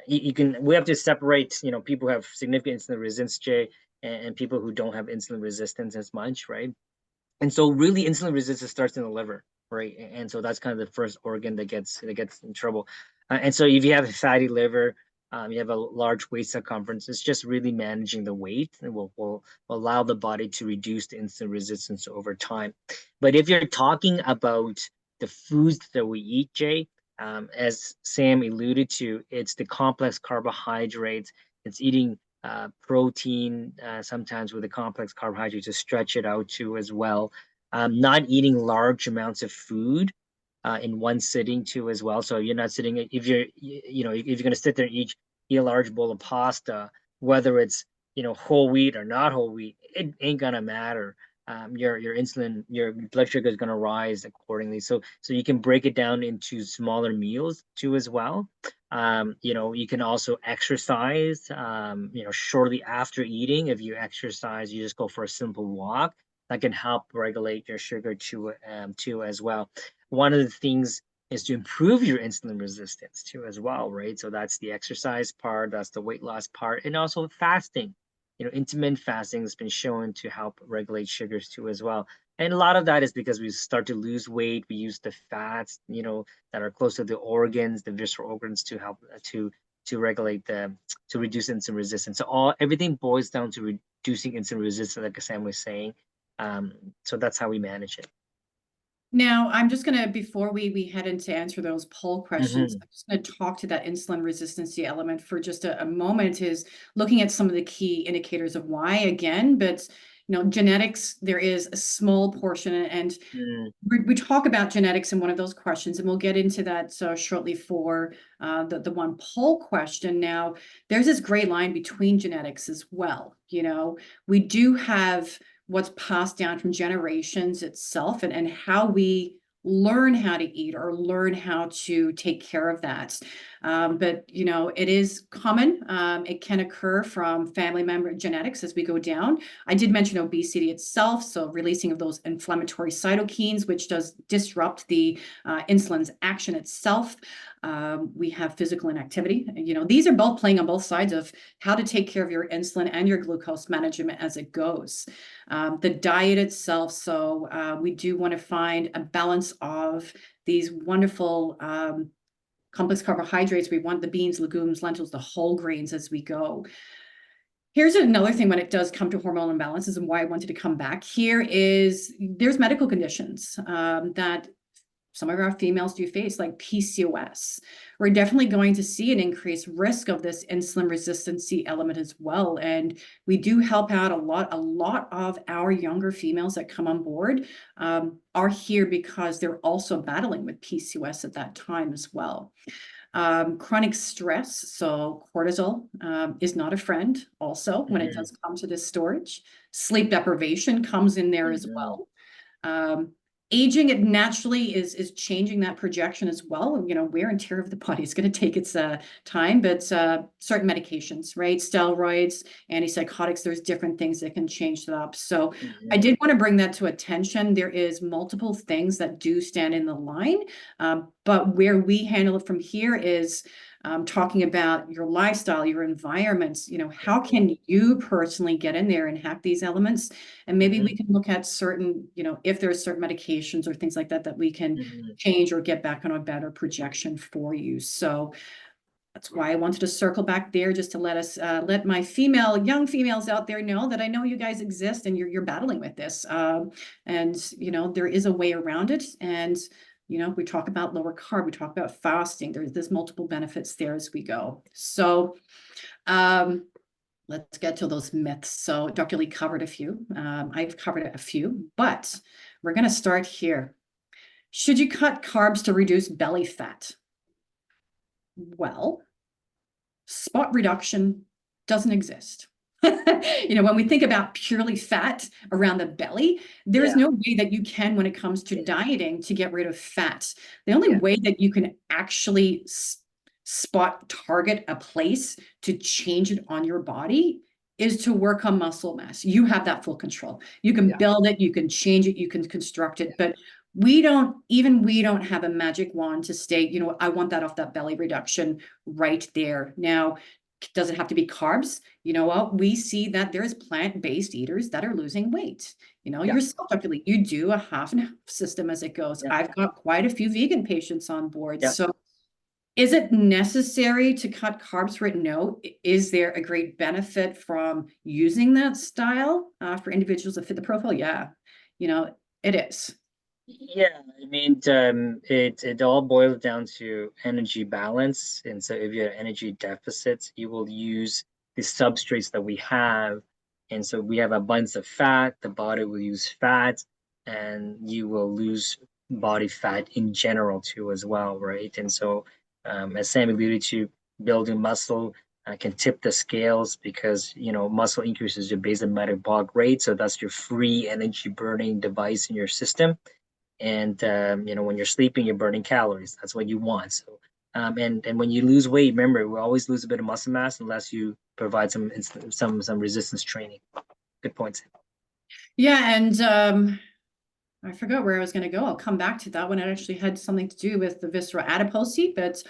you can we have to separate, people who have significant insulin resistance, Jay, and people who don't have insulin resistance as much, right? And so really insulin resistance starts in the liver, right? And so that's kind of the first organ that gets in trouble. And so if you have a fatty liver, you have a large waist circumference, it's just really managing the weight, and will allow the body to reduce the insulin resistance over time. But if you're talking about the foods that we eat, Jay, as Sam alluded to, it's the complex carbohydrates. It's eating protein, sometimes with a complex carbohydrate to stretch it out too as well. Not eating large amounts of food in one sitting too as well. So you're not sitting, if you're going to sit there and eat a large bowl of pasta, whether it's whole wheat or not whole wheat, it ain't gonna matter. Your insulin, your blood sugar is going to rise accordingly. So you can break it down into smaller meals too as well. You can also exercise, shortly after eating. If you exercise, you just go for a simple walk. That can help regulate your sugar too as well. One of the things is to improve your insulin resistance too as well, right? So that's the exercise part, that's the weight loss part, and also fasting. Intermittent fasting has been shown to help regulate sugars too as well. And a lot of that is because we start to lose weight. We use the fats, that are close to the organs, the visceral organs, to help to regulate to reduce insulin resistance. So everything boils down to reducing insulin resistance, like Sam was saying. Um, so that's how we manage it.
Now, I'm just gonna, before we head into answer those poll questions,
Hmm.
I'm just gonna talk to that insulin resistancy element for just a moment, is looking at some of the key indicators of why again, but genetics, there is a small portion, and
Mm.
we talk about genetics in one of those questions, and we'll get into that shortly for the one poll question. Now, there's this gray line between genetics as well. We do have what's passed down from generations itself, and how we learn how to eat or learn how to take care of that. But it is common. It can occur from family member genetics as we go down. I did mention obesity itself, so releasing of those inflammatory cytokines, which does disrupt the insulin's action itself. We have physical inactivity. These are both playing on both sides of how to take care of your insulin and your glucose management as it goes. The diet itself, so we do want to find a balance of these wonderful complex carbohydrates. We want the beans, legumes, lentils, the whole grains as we go. Here's another thing when it does come to hormonal imbalances, and why I wanted to come back here is there's medical conditions that some of our females do face, like PCOS. We're definitely going to see an increased risk of this insulin resistancy element as well. And we do help out a lot of our younger females that come on board are here because they're also battling with PCOS at that time as well. Chronic stress, so cortisol is not a friend also when it does come to this storage. Sleep deprivation comes in there as well. Aging, it naturally is changing that projection as well. Wear and tear of the body is going to take its time, but certain medications, right? Steroids, antipsychotics, there's different things that can change that up. So I did want to bring that to attention. There is multiple things that do stand in the line, but where we handle it from here is talking about your lifestyle, your environments, how can you personally get in there and hack these elements? And maybe we can look at certain, if there's certain medications or things like that, that we can change or get back on a better projection for you. So that's why I wanted to circle back there, just to let my young females out there know that I know you guys exist and you're battling with this. And there is a way around it. And we talk about lower carb, we talk about fasting. There's multiple benefits there as we go. So let's get to those myths. So Dr. Lee covered a few. I've covered a few, but we're going to start here. Should you cut carbs to reduce belly fat? Well, spot reduction doesn't exist. When we think about purely fat around the belly, there's no way that you can, when it comes to dieting, to get rid of fat. The only way that you can actually spot target a place to change it on your body is to work on muscle mass. You have that full control. You can build it, you can change it, you can construct it, but we don't have a magic wand to state, I want that off that belly reduction right there. Now, does it have to be carbs? You know what? We see that there's plant-based eaters that are losing weight. Yourself, Dr. Lee, you do a half and half system as it goes. I've got quite a few vegan patients on board. So is it necessary to cut carbs for it? No. Is there a great benefit from using that style for individuals that fit the profile? Yeah. It is.
Yeah, I mean, it all boils down to energy balance. And so if you have energy deficits, you will use the substrates that we have. And so we have abundance of fat, the body will use fat, and you will lose body fat in general too as well, right? And so as Sam alluded to, building muscle can tip the scales because muscle increases your basal metabolic rate, so that's your free energy burning device in your system. And when you're sleeping, you're burning calories. That's what you want. So and when you lose weight, remember, we always lose a bit of muscle mass unless you provide some resistance training. Good points.
Yeah, and I forgot where I was going to go. I'll come back to that one. It actually had something to do with the visceral adiposity, but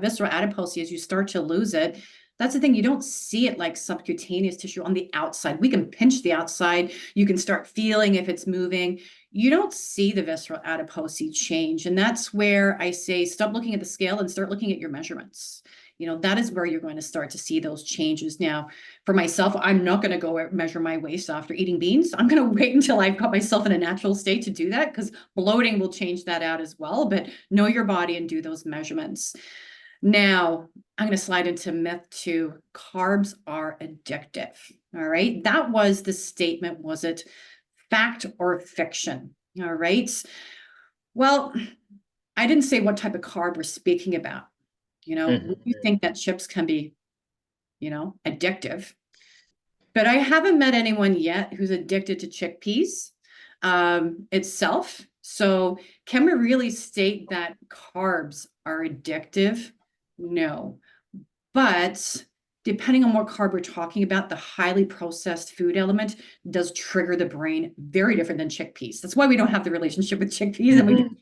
visceral adiposity, as you start to lose it, that's the thing. You don't see it like subcutaneous tissue on the outside. We can pinch the outside. You can start feeling if it's moving. You don't see the visceral adiposity change. And that's where I say, stop looking at the scale and start looking at your measurements. That is where you're going to start to see those changes. Now, for myself, I'm not going to go measure my waist after eating beans. I'm going to wait until I've got myself in a natural state to do that, because bloating will change that out as well. But know your body and do those measurements. Now, I'm going to slide into myth 2. Carbs are addictive. All right. That was the statement. Was it fact or fiction? All right. Well, I didn't say what type of carb we're speaking about. We think that chips can be, addictive. but I haven't met anyone yet who's addicted to chickpeas itself. So can we really state that carbs are addictive? No. But depending on what carb we're talking about, the highly processed food element does trigger the brain very different than chickpeas. That's why we don't have the relationship with chickpeas and we
Hmm.
do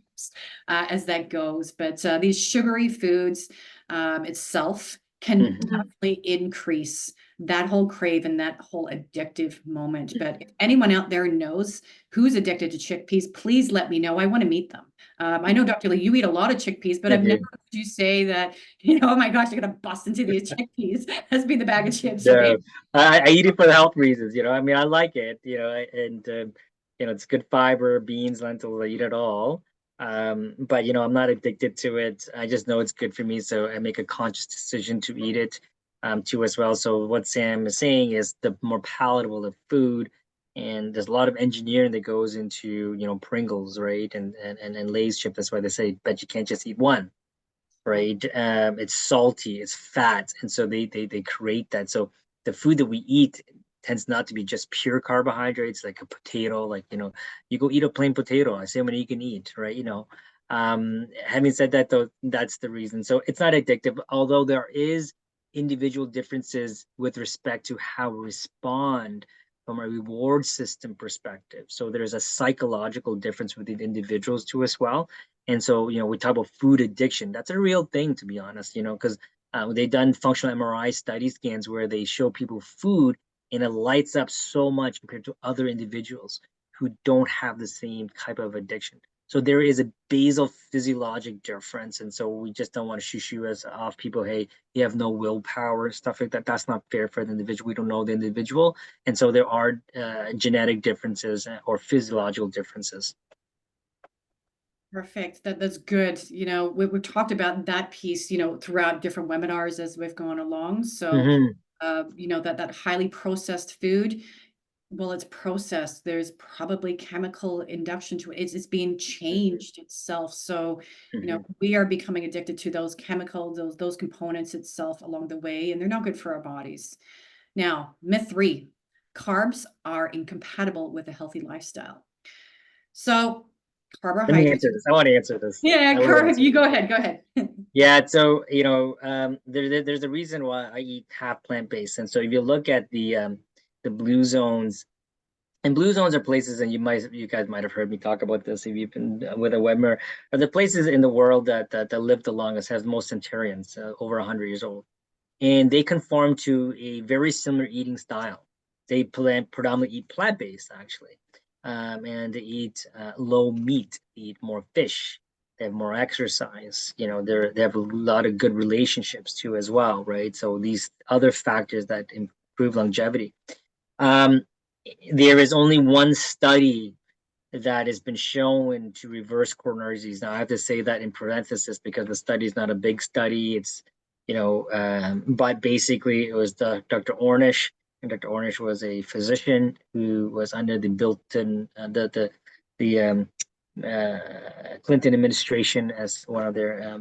as that goes. But these sugary foods itself can
Hmm.
definitely increase that whole crave and that whole addictive moment. But if anyone out there knows who's addicted to chickpeas, please let me know. I want to meet them. I know, Dr. Lee, you eat a lot of chickpeas, but
I
I've never
do.
heard you say that, oh my gosh, you're gonna bust into these chickpeas. That's be the bag of chips. Okay.
No, I eat it for the health reasons. I mean, I like it. And it's good fiber, beans, lentils. I eat it all. But I'm not addicted to it. I just know it's good for me, so I make a conscious decision to eat it, too as well. So what Sam is saying is the more palatable the food, and there's a lot of engineering that goes into Pringles, right, and Lay's chip. That's why they say, but you can't just eat one, right? It's salty, it's fat, and so they create that. So the food that we eat tends not to be just pure carbohydrates, like a potato. Like you go eat a plain potato. I say how many you can eat, right? Having said that, though, that's the reason. So it's not addictive, although there is individual differences with respect to how we respond from a reward system perspective. So there's a psychological difference within individuals too as well. And so, we talk about food addiction. That's a real thing, to be honest, because they've done functional MRI study scans where they show people food and it lights up so much compared to other individuals who don't have the same type of addiction. So there is a basal physiologic difference. And so we just don't want to shoo us off people. Hey, you have no willpower, stuff like that. That's not fair for the individual. We don't know the individual. And so there are genetic differences or physiological differences.
Perfect. That's good. We've talked about that piece, throughout different webinars as we've gone along. So,
Mm-hmm.
that highly processed food, well, it's processed. There's probably chemical induction to it. It's being changed itself. So,
Mm-hmm.
we are becoming addicted to those chemicals, those components itself along the way, and they're not good for our bodies. Now, myth 3, carbs are incompatible with a healthy lifestyle. So,
Let me
carbohydrates.
answer this. I want to answer this.
Yeah,
I will
correct.
answer
You
this.
go ahead. Go ahead.
Yeah, so there's a reason why I eat half plant-based. And so if you look at the blue zones, and blue zones are places, and you guys might have heard me talk about this if you've been with a webinar, are the places in the world that live the longest, have the most centurions, over 100 years old. And they conform to a very similar eating style. They predominantly eat plant-based, actually, and they eat low meat. They eat more fish. They have more exercise. They have a lot of good relationships too, as well, right? So these other factors that improve longevity. Um, there is only one study that has been shown to reverse coronary disease. Now, I have to say that in parenthesis because the study is not a big study. It's, but basically it was Dr. Ornish, and Dr. Ornish was a physician who was under the Clinton administration as one of their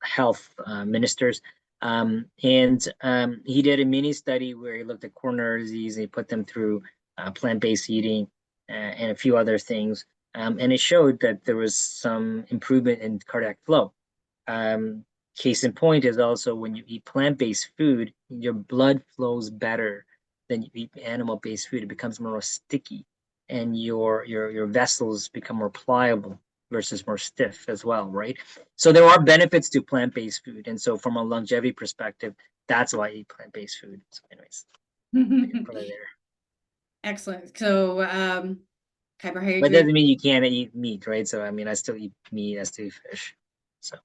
health ministers. And he did a mini study where he looked at coronary disease and he put them through plant-based eating and a few other things. And it showed that there was some improvement in cardiac flow. Case in point is also when you eat plant-based food, your blood flows better than you eat animal-based food. It becomes more sticky, and your vessels become more pliable versus more stiff as well, right? So there are benefits to plant-based food, and so from a longevity perspective, that's why I eat plant-based food. So, anyways, I can put it there.
Excellent. So,
But it
carbohydrates
doesn't mean you can't eat meat, right? So I mean, I still eat meat, I still eat fish. So.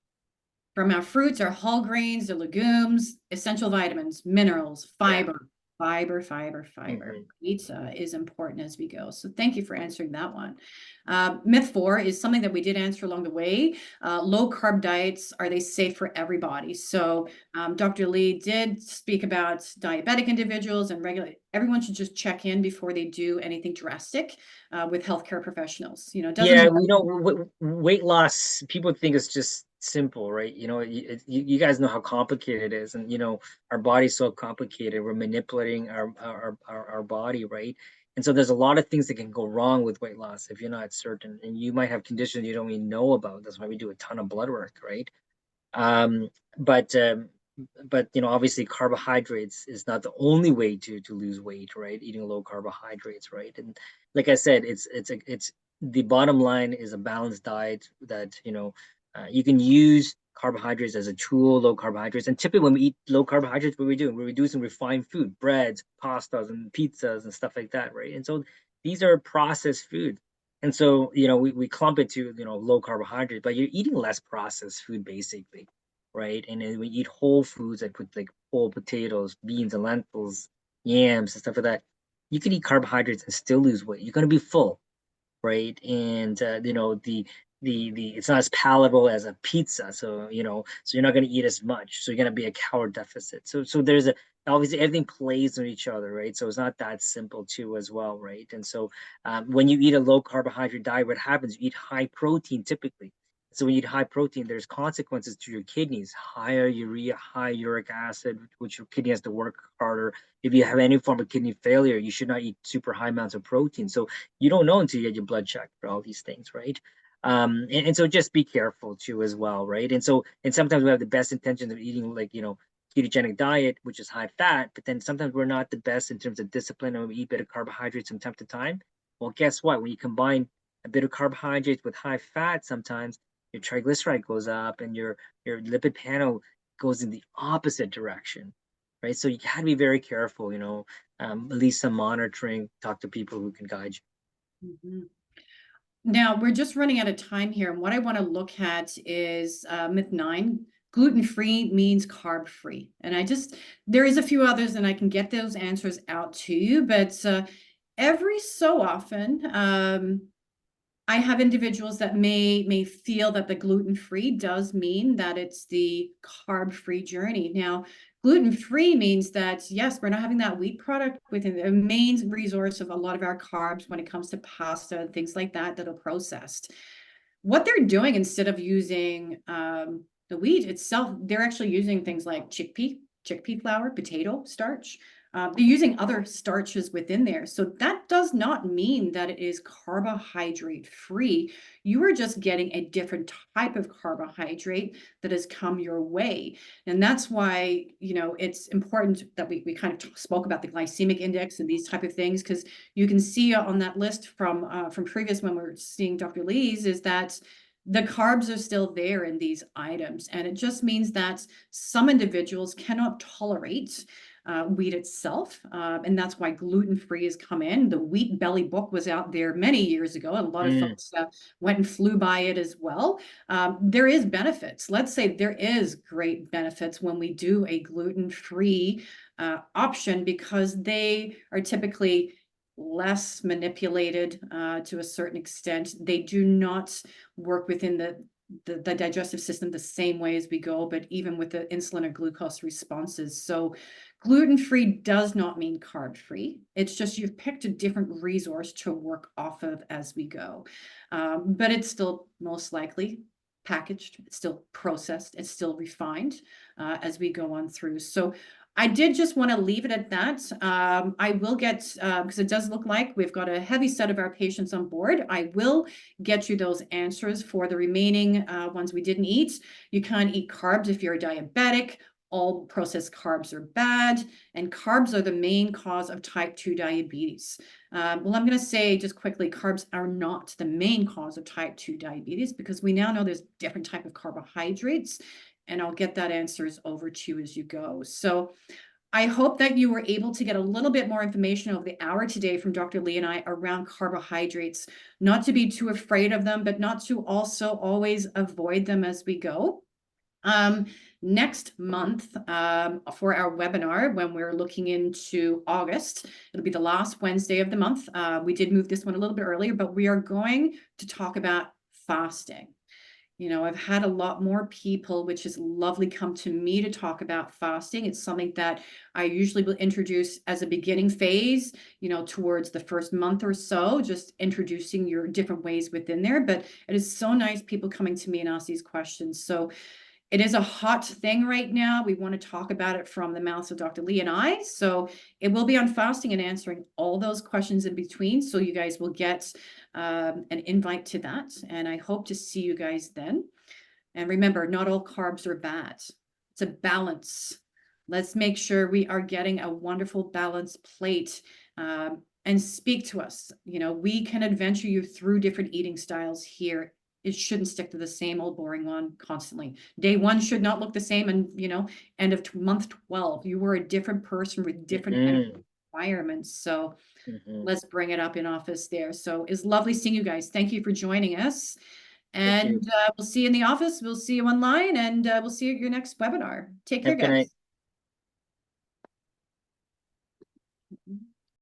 from our fruits, our whole grains, our legumes, essential vitamins, minerals,
Yeah.
fiber.
Hmm.
Pizza is important as we go. So thank you for answering that one. Myth 4 is something that we did answer along the way. Low carb diets, are they safe for everybody? So Dr. Lee did speak about diabetic individuals and everyone should just check in before they do anything drastic with healthcare professionals. It doesn't
Yeah,
matter.
we know weight loss. People think it's just simple, right? You guys know how complicated it is, and our body's so complicated. We're manipulating our body, right? And so there's a lot of things that can go wrong with weight loss if you're not certain, and you might have conditions you don't even know about. That's why we do a ton of blood work, right? Um, but um, but obviously carbohydrates is not the only way to lose weight, right? Eating low carbohydrates, right? And like I said, it's the bottom line is a balanced diet that you can use carbohydrates as a tool, low carbohydrates. And typically when we eat low carbohydrates, what we do, we're reducing refined food, breads, pastas, and pizzas and stuff like that, right? And so these are processed food. And so, we clump it to, low carbohydrate, but you're eating less processed food basically, right? And then we eat whole foods that put like whole potatoes, beans, and lentils, yams, and stuff like that. You can eat carbohydrates and still lose weight. You're going to be full, right? And the it's not as palatable as a pizza, so so you're not going to eat as much, so you're going to be a calorie deficit. So there's a obviously everything plays on each other, right? So it's not that simple too as well, right? And so when you eat a low carbohydrate diet, what happens? You eat high protein typically. So when you eat high protein, there's consequences to your kidneys: higher urea, high uric acid, which your kidney has to work harder. If you have any form of kidney failure, you should not eat super high amounts of protein. So you don't know until you get your blood checked for all these things, right? And so just be careful too as well, right? And sometimes we have the best intentions of eating like ketogenic diet, which is high fat, but then sometimes we're not the best in terms of discipline, and we eat bit of carbohydrates from time to time. Well, guess what? When you combine a bit of carbohydrates with high fat, sometimes your triglyceride goes up and your lipid panel goes in the opposite direction, right? So you got to be very careful, at least some monitoring, talk to people who can guide you.
Mhm. Now, we're just running out of time here, and what I want to look at is myth 9. Gluten-free means carb-free. And there is a few others, and I can get those answers out to you, but every so often, I have individuals that may feel that the gluten-free does mean that it's the carb-free journey. Now, gluten-free means that, yes, we're not having that wheat product within the main resource of a lot of our carbs when it comes to pasta and things like that are processed. What they're doing, instead of using the wheat itself, they're actually using things like chickpea flour, potato starch. They're using other starches within there. So that does not mean that it is carbohydrate free. You are just getting a different type of carbohydrate that has come your way. And that's why, it's important that we kind of spoke about the glycemic index and these type of things, because you can see on that list from previous when we're seeing Dr. Lee's is that the carbs are still there in these items. And it just means that some individuals cannot tolerate wheat itself. And that's why gluten-free has come in. The Wheat Belly book was out there many years ago, and a lot of
Mm,
folks went and flew by it as well. There is benefits. Let's say there is great benefits when we do a gluten-free option, because they are typically less manipulated to a certain extent. They do not work within the digestive system the same way as we go, but even with the insulin or glucose responses. So gluten-free does not mean carb-free. It's just you've picked a different resource to work off of as we go. But it's still most likely packaged, it's still processed, it's still refined as we go on through. So I did just want to leave it at that. I will get, because it does look like we've got a heavy set of our patients on board. I will get you those answers for the remaining ones we didn't eat. You can't eat carbs if you're a diabetic. All processed carbs are bad, and carbs are the main cause of type 2 diabetes. Well, I'm going to say just quickly, carbs are not the main cause of type 2 diabetes, because we now know there's different type of carbohydrates, and I'll get that answers over to you as you go. So I hope that you were able to get a little bit more information over the hour today from Dr. Lee and I around carbohydrates, not to be too afraid of them, but not to also always avoid them as we go. Next month, for our webinar, when we're looking into August, it'll be the last Wednesday of the month. We did move this one a little bit earlier, but we are going to talk about fasting. I've had a lot more people, which is lovely, come to me to talk about fasting. It's something that I usually will introduce as a beginning phase, towards the first month or so, just introducing your different ways within there. But it is so nice people coming to me and ask these questions. So it is a hot thing right now. We want to talk about it from the mouths of Dr. Lee and I. So it will be on fasting and answering all those questions in between. So you guys will get an invite to that. And I hope to see you guys then. And remember, not all carbs are bad. It's a balance. Let's make sure we are getting a wonderful balanced plate. And speak to us. We can adventure you through different eating styles here. It shouldn't stick to the same old boring one constantly. Day one should not look the same. And, end of month 12, you were a different person with different
Mm-hmm.
requirements. So
Mm-hmm.
let's bring it up in office there. So it's lovely seeing you guys. Thank you for joining us.
Thank you.
And we'll see you in the office. We'll see you online, and we'll see you at your next webinar. Take
Have
care,
a good night.
guys.